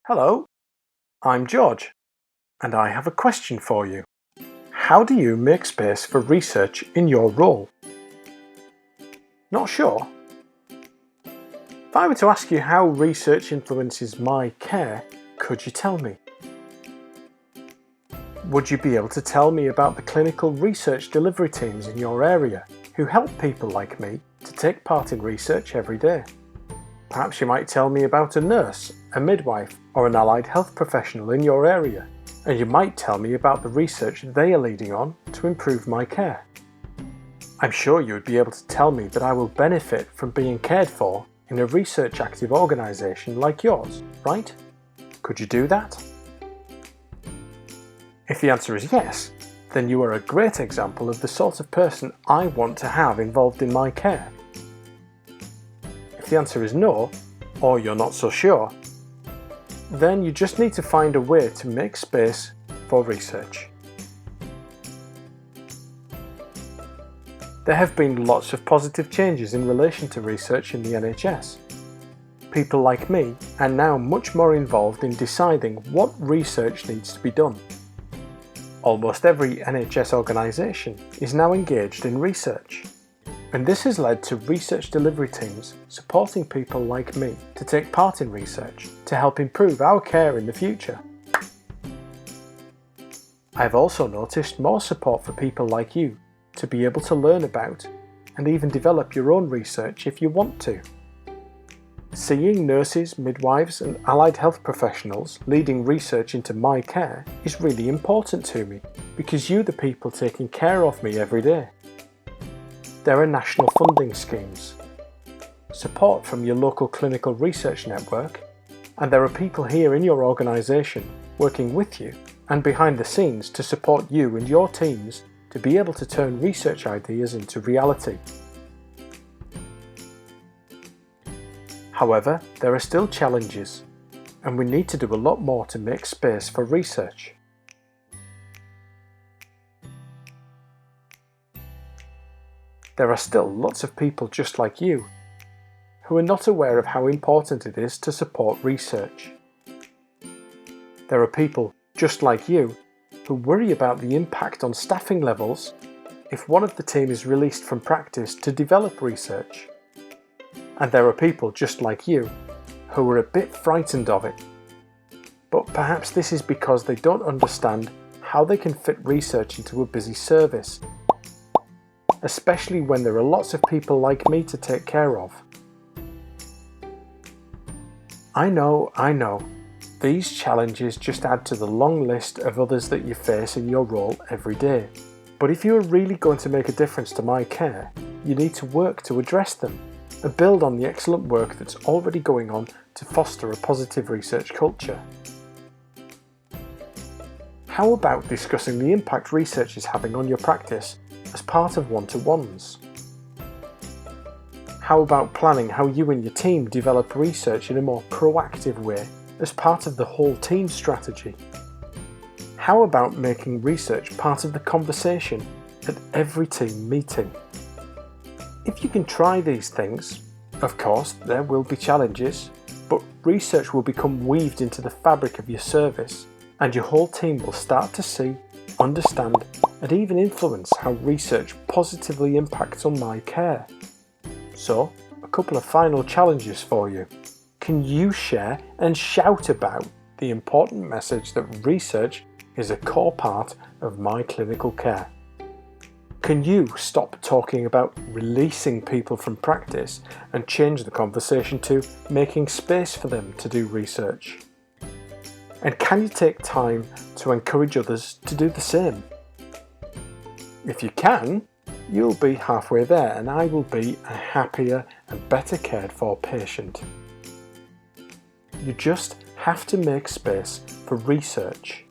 Hello, I'm George, and I have a question for you. How do you make space for research in your role? Not sure? If I were to ask you how research influences my care, could you tell me? Would you be able to tell me about the clinical research delivery teams in your area who help people like me to take part in research every day? Perhaps you might tell me about a nurse, a midwife, or an allied health professional in your area, and you might tell me about the research they are leading on to improve my care. I'm sure you would be able to tell me that I will benefit from being cared for in a research active organisation like yours, right? Could you do that? If the answer is yes, then you are a great example of the sort of person I want to have involved in my care. If the answer is no, or you're not so sure, then you just need to find a way to make space for research. There have been lots of positive changes in relation to research in the NHS. People like me are now much more involved in deciding what research needs to be done. Almost every NHS organisation is now engaged in research, and this has led to research delivery teams supporting people like me to take part in research to help improve our care in the future. I've also noticed more support for people like you to be able to learn about and even develop your own research if you want to. Seeing nurses, midwives and allied health professionals leading research into my care is really important to me because you're the people taking care of me every day. There are national funding schemes, support from your local clinical research network, and there are people here in your organisation working with you and behind the scenes to support you and your teams to be able to turn research ideas into reality. However, there are still challenges, and we need to do a lot more to make space for research. There are still lots of people just like you who are not aware of how important it is to support research. There are people just like you who worry about the impact on staffing levels if one of the team is released from practice to develop research. And there are people just like you who are a bit frightened of it. But perhaps this is because they don't understand how they can fit research into a busy service, especially when there are lots of people like me to take care of. I know. These challenges just add to the long list of others that you face in your role every day. But if you are really going to make a difference to my care, you need to work to address them and build on the excellent work that's already going on to foster a positive research culture. How about discussing the impact research is having on your practice as part of one-to-ones? How about planning how you and your team develop research in a more proactive way as part of the whole team strategy? How about making research part of the conversation at every team meeting? If you can try these things, of course there will be challenges, but research will become weaved into the fabric of your service, and your whole team will start to see, understand, and even influence how research positively impacts on my care. So, a couple of final challenges for you. Can you share and shout about the important message that research is a core part of my clinical care? Can you stop talking about releasing people from practice and change the conversation to making space for them to do research? And can you take time to encourage others to do the same? If you can, you'll be halfway there and I will be a happier and better cared for patient. You just have to make space for research.